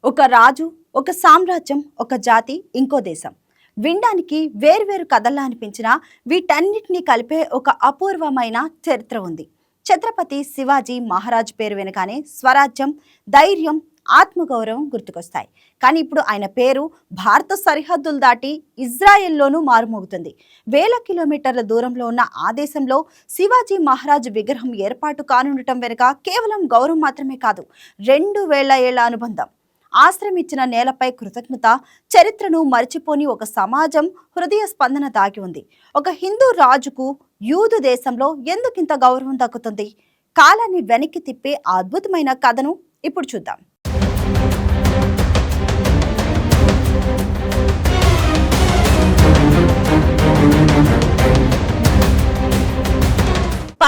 ఒక రాజు, ఒక సామ్రాజ్యం, ఒక జాతి, ఇంకో దేశం. వినడానికి వేర్వేరు కథల్లా అనిపించినా వీటన్నిటినీ కలిపే ఒక అపూర్వమైన చరిత్ర ఉంది. ఛత్రపతి శివాజీ మహారాజ్ పేరు వెనుకనే స్వరాజ్యం, ధైర్యం, ఆత్మగౌరవం గుర్తుకొస్తాయి. కానీ ఇప్పుడు ఆయన పేరు భారత సరిహద్దులు దాటి ఇజ్రాయెల్లోనూ మారుమోగుతుంది. వేల కిలోమీటర్ల దూరంలో ఉన్న ఆ దేశంలో శివాజీ మహారాజ్ విగ్రహం ఏర్పాటు కానుండటం వెనుక కేవలం గౌరవం మాత్రమే కాదు, 2000 ఏళ్ల అనుబంధం. ఆశ్రమించిన నేలపై కృతజ్ఞత, చరిత్రను మరిచిపోని ఒక సమాజం హృదయ స్పందన దాగి ఉంది. ఒక హిందూ రాజుకు యూదు దేశంలో ఎందుకింత గౌరవం దక్కుతుంది? కాలాన్ని వెనక్కి తిప్పే ఆ అద్భుతమైన కథను ఇప్పుడు చూద్దాం.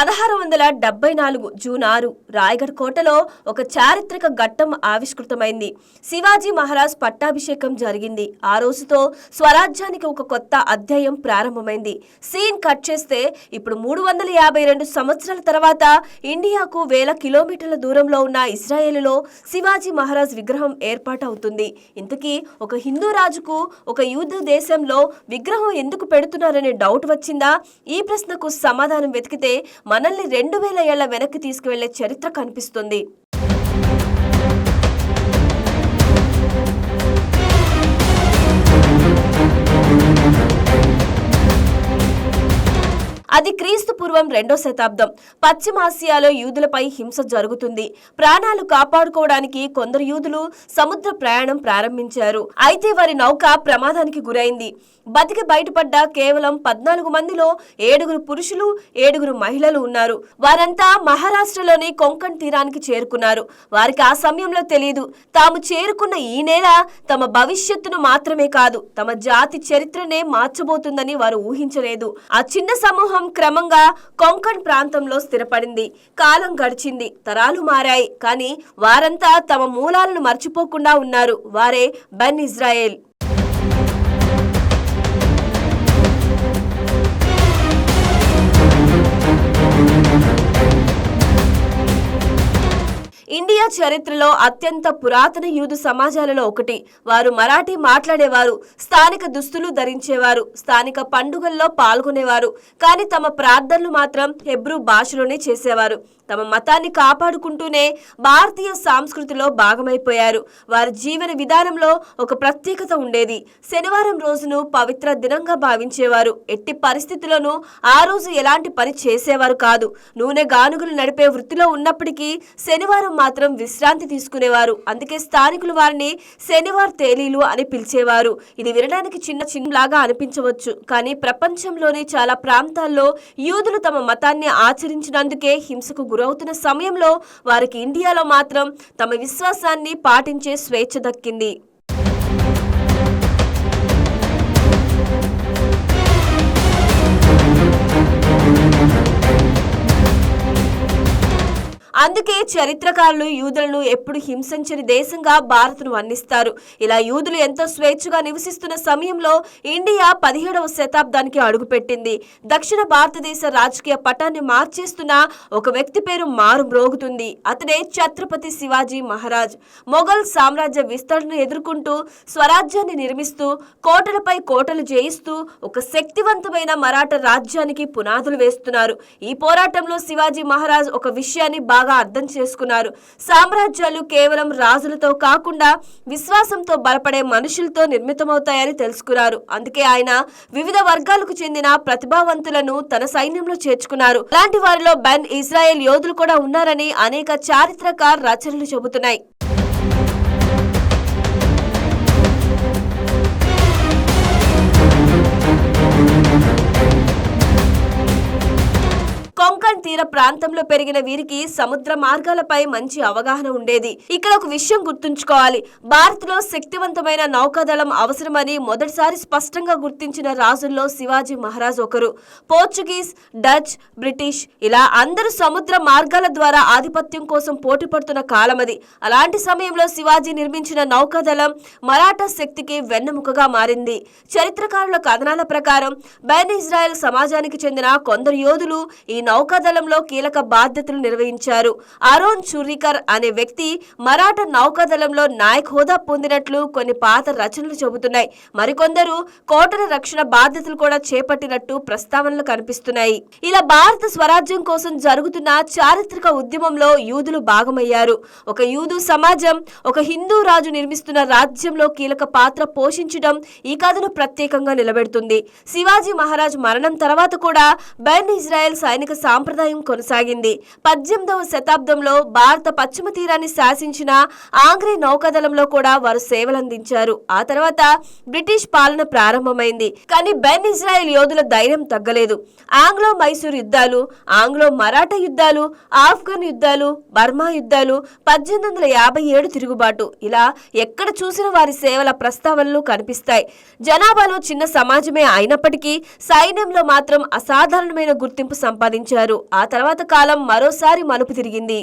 1674 జూన్ 6 రాయగఢ్ కోటలో ఒక చారిత్రక ఘట్టం ఆవిష్కృతమైంది. శివాజీ మహారాజ్ పట్టాభిషేకం జరిగింది. ఆ రోజుతో స్వరాజ్యానికి ఒక కొత్త అధ్యాయం ప్రారంభమైంది. సీన్ కట్ చేస్తే ఇప్పుడు 352 సంవత్సరాల తర్వాత ఇండియాకు వేల కిలోమీటర్ల దూరంలో ఉన్న ఇజ్రాయెల్లో శివాజీ మహారాజ్ విగ్రహం ఏర్పాటవుతుంది. ఇంతకీ ఒక హిందూ రాజుకు ఒక యూదు దేశంలో విగ్రహం ఎందుకు పెడుతున్నారనే డౌట్ వచ్చిందా? ఈ ప్రశ్నకు సమాధానం వెతికితే మనల్ని 2000 ఏళ్ల వెనక్కి తీసుకువెళ్లే చరిత్ర కనిపిస్తుంది. అది క్రీస్తు పూర్వం 2వ శతాబ్దం. పశ్చిమాసియాలో యూదులపై హింస జరుగుతుంది. ప్రాణాలు కాపాడుకోవడానికి కొందరు యూదులు సముద్ర ప్రయాణం ప్రారంభించారు. అయితే వారి నౌక ప్రమాదానికి గురైంది. బతికి బయటపడ్డ కేవలం 14 మందిలో 7 పురుషులు, 7 మహిళలు ఉన్నారు. వారంతా మహారాష్ట్రలోని కొంకణ్ తీరానికి చేరుకున్నారు. వారికి ఆ సమయంలో తెలియదు, తాము చేరుకున్న ఈ నేల తమ భవిష్యత్తును మాత్రమే కాదు, తమ జాతి చరిత్రనే మార్చబోతుందని వారు ఊహించలేదు. ఆ చిన్న సమూహం క్రమంగా కొంకణ్ ప్రాంతంలో స్థిరపడింది. కాలం గడిచింది, తరాలు మారాయి, కానీ వారంతా తమ మూలాలను మర్చిపోకుండా ఉన్నారు. వారే బెన్ ఇజ్రాయెల్. ఇండియా చరిత్రలో అత్యంత పురాతన యూదు సమాజాలలో ఒకటి. వారు మరాఠీ మాట్లాడేవారు, స్థానిక దుస్తులు ధరించేవారు, స్థానిక పండుగల్లో పాల్గొనేవారు. కానీ తమ ప్రార్థనలు మాత్రం హెబ్రూ భాషలోనే చేసేవారు. తమ మతాన్ని కాపాడుకుంటూనే భారతీయ సంస్కృతిలో భాగమైపోయారు. వారి జీవన విధానంలో ఒక ప్రత్యేకత ఉండేది. శనివారం రోజును పవిత్ర దినంగా భావించేవారు. ఎట్టి పరిస్థితుల్లోనూ ఆ రోజు ఎలాంటి పని చేసేవారు కాదు. నూనె గానుగులు నడిపే వృత్తిలో ఉన్నప్పటికీ శనివారం మాత్రం విశ్రాంతి తీసుకునేవారు. అందుకే స్థానికులు వారిని శనివార్ తేలీలు అని పిలిచేవారు. ఇది వినడానికి చిన్నలాగా అనిపించవచ్చు, కానీ ప్రపంచంలోని చాలా ప్రాంతాల్లో యూదులు తమ మతాన్ని ఆచరించినందుకే హింసకు గురవుతున్న సమయంలో వారికి ఇండియాలో మాత్రం తమ విశ్వాసాన్ని పాటించే స్వేచ్ఛ దక్కింది. అందుకే చరిత్రకారులు యూదులను ఎప్పుడు హింసించని దేశంగా భారత్ను వర్ణిస్తారు. ఇలా యూదులు ఎంతో స్వేచ్ఛగా నివసిస్తున్న సమయంలో ఇండియా 17వ శతాబ్దానికి అడుగుపెట్టింది. దక్షిణ భారతదేశ రాజకీయ పటాన్ని మార్చేస్తున్న ఒక వ్యక్తి పేరు మారుమ్రోగుతుంది. అతడే ఛత్రపతి శివాజీ మహారాజ్. మొఘల్ సామ్రాజ్య విస్తరణను ఎదుర్కొంటూ స్వరాజ్యాన్ని నిర్మిస్తూ కోటలపై కోటలు జయిస్తూ ఒక శక్తివంతమైన మరాఠా రాజ్యానికి పునాదులు వేస్తున్నారు. ఈ పోరాటంలో శివాజీ మహారాజ్ ఒక విషయాన్ని బాగా అర్థం చేసుకున్నారు. సామ్రాజ్యాలు కేవలం రాజులతో కాకుండా విశ్వాసంతో బలపడే మనుషులతో నిర్మితమవుతాయని తెలుసుకున్నారు. అందుకే ఆయన వివిధ వర్గాలకు చెందిన ప్రతిభావంతులను తన సైన్యంలో చేర్చుకున్నారు. అలాంటి వారిలో బెన్ ఇజ్రాయెల్ యోధులు కూడా ఉన్నారని అనేక చారిత్రక రచనలు చెబుతున్నాయి. కొంకణ్ తీర ప్రాంతంలో పెరిగిన వీరికి సముద్ర మార్గాలపై మంచి అవగాహన ఉండేది. ఇక్కడ ఒక విషయం గుర్తుంచుకోవాలి, భారత్ లో శక్తివంతమైన నౌకాదళం అవసరమని మొదటిసారి స్పష్టంగా గుర్తించిన రాజుల్లో శివాజీ మహారాజ్ ఒకరు. పోర్చుగీస్, డచ్, బ్రిటిష్ ఇలా అందరూ సముద్ర మార్గాల ద్వారా ఆధిపత్యం కోసం పోటీ పడుతున్న కాలం అది. అలాంటి సమయంలో శివాజీ నిర్మించిన నౌకాదళం మరాఠా శక్తికి వెన్నెముకగా మారింది. చరిత్రకారుల కథనాల ప్రకారం బెన్ ఇజ్రాయెల్ సమాజానికి చెందిన కొందరు యోధులు ఈ నౌకాదళంలో కీలక బాధ్యతలు నిర్వహించారు. అరోన్ చుర్రికర్ అనే వ్యక్తి మరాఠా నౌకాదళంలో నాయక్ హోదా పొందినట్లు కొన్ని పాత రచనలు చెబుతున్నాయి. మరికొందరు కోటల రక్షణ బాధ్యతలు కూడా చేపట్టినట్టు ప్రస్తావనలు కనిపిస్తున్నాయి. ఇలా భారత స్వరాజ్యం కోసం జరుగుతున్న చారిత్రక ఉద్యమంలో యూదులు భాగమయ్యారు. ఒక యూదు సమాజం ఒక హిందూ రాజు నిర్మిస్తున్న రాజ్యంలో కీలక పాత్ర పోషించడం ఈ కథను ప్రత్యేకంగా నిలబెడుతుంది. శివాజీ మహారాజ్ మరణం తర్వాత కూడా బెన్ ఇజ్రాయెల్ సైనిక సాంప్రదాయం కొనసాగింది. 18వ శతాబ్దంలో భారత పశ్చిమ తీరాన్ని శాసించిన ఆంగ్లేయ నౌకాదళంలో కూడా వారు సేవలందించారు. ఆ తర్వాత బ్రిటిష్ పాలన ప్రారంభమైంది. కానీ బెన్ ఇజ్రాయెల్ యోధుల ధైర్యం తగ్గలేదు. ఆంగ్లో మైసూర్ యుద్ధాలు, ఆంగ్లో మరాఠా యుద్ధాలు, ఆఫ్ఘన్ యుద్ధాలు, బర్మా యుద్ధాలు, 1857 తిరుగుబాటు, ఇలా ఎక్కడ చూసిన వారి సేవల ప్రస్తావనలు కనిపిస్తాయి. జనాభాలో చిన్న సమాజమే అయినప్పటికీ సైన్యంలో మాత్రం అసాధారణమైన గుర్తింపు సంపాదించారు. ఆ తర్వాత కాలం మరోసారి మలుపు తిరిగింది.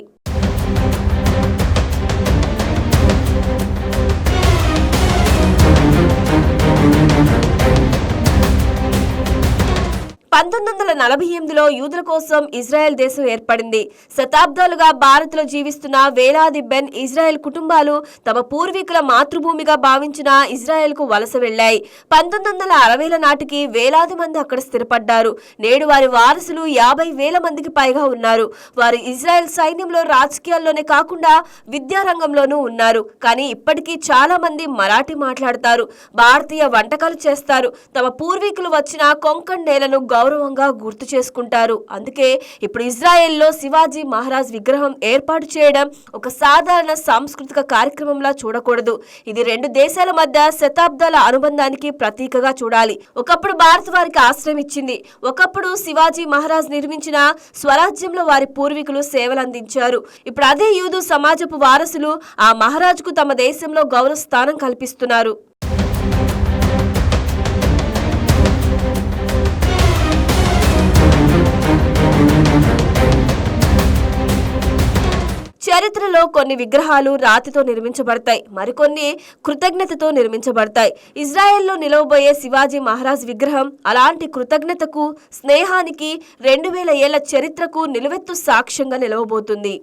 లో యూదుల కోసం ఇజ్రాయెల్ దేశం ఏర్పడింది. శతాబ్దాలుగా భారత్లో జీవిస్తున్న వేలాది బెన్ ఇజ్రాయెల్ కుటుంబాలు తమ పూర్వీకుల మాతృభూమిగా భావించిన ఇజ్రాయెల్కు వలస వెళ్లాయి. 1960ల నాటికి వేలాది మంది అక్కడ స్థిరపడ్డారు. నేడు వారి వారసులు 50,000 మందికి పైగా ఉన్నారు. వారు ఇజ్రాయెల్ సైన్యంలో, రాజకీయాల్లోనే కాకుండా విద్యారంగంలోనూ ఉన్నారు. కానీ ఇప్పటికీ చాలా మంది మరాఠీ మాట్లాడతారు, భారతీయ వంటకాలు చేస్తారు, తమ పూర్వీకులు వచ్చిన కొంకణ్ నేలను గౌరవంగా గుర్తు చేసుకుంటారు. అందుకే ఇప్పుడు ఇజ్రాయెల్లో శివాజీ మహారాజ్ విగ్రహం ఏర్పాటు చేయడం ఒక సాధారణ సాంస్కృతిక కార్యక్రమంలా చూడకూడదు. ఇది రెండు దేశాల మధ్య శతాబ్దాల అనుబంధానికి ప్రతీకగా చూడాలి. ఒకప్పుడు భారత్ వారికి ఆశ్రయం ఇచ్చింది. ఒకప్పుడు శివాజీ మహారాజ్ నిర్మించిన స్వరాజ్యంలో వారి పూర్వీకులు సేవలు అందించారు. ఇప్పుడు అదే యూదు సమాజపు వారసులు ఆ మహారాజుకు తమ దేశంలో గౌరవ స్థానం కల్పిస్తున్నారు. చరిత్రలో కొన్ని విగ్రహాలు రాతితో నిర్మించబడతాయి, మరికొన్ని కృతజ్ఞతతో నిర్మించబడతాయి. ఇజ్రాయెల్లో నిలవబోయే శివాజీ మహారాజ్ విగ్రహం అలాంటి కృతజ్ఞతకు, స్నేహానికి, 2000 ఏళ్ల చరిత్రకు నిలువెత్తు సాక్ష్యంగా నిలవబోతుంది.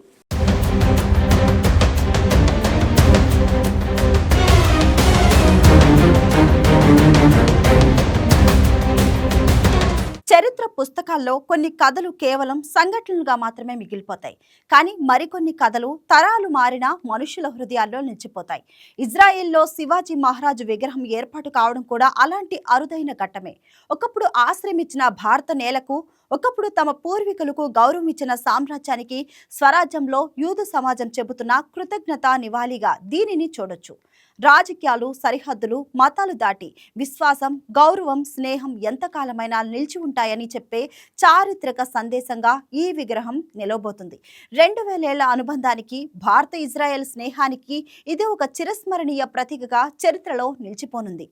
చరిత్ర పుస్తకాల్లో కొన్ని కథలు కేవలం సంఘటనలుగా మాత్రమే మిగిలిపోతాయి. కానీ మరికొన్ని కథలు తరాలు మారిన మనుషుల హృదయాల్లో నిలిచిపోతాయి. ఇజ్రాయెల్లో శివాజీ మహారాజు విగ్రహం ఏర్పాటు కావడం కూడా అలాంటి అరుదైన ఘట్టమే. ఒకప్పుడు ఆశ్రమించిన భారత నేలకు, ఒకప్పుడు తమ పూర్వీకులకు గౌరవం ఇచ్చిన సామ్రాజ్యానికి స్వరాజ్యంలో యూదు సమాజం చెబుతున్న కృతజ్ఞత నివాళిగా దీనిని చూడొచ్చు. రాజకీయాలు, సరిహద్దులు, మతాలు దాటి విశ్వాసం, గౌరవం, స్నేహం ఎంతకాలమైనా నిలిచి ఉంటాయని చెప్పే చారిత్రక సందేశంగా ఈ విగ్రహం నిలవబోతుంది. 2000 ఏళ్ల అనుబంధానికి, భారత ఇజ్రాయెల్ స్నేహానికి ఇది ఒక చిరస్మరణీయ ప్రతీకగా చరిత్రలో నిలిచిపోనుంది.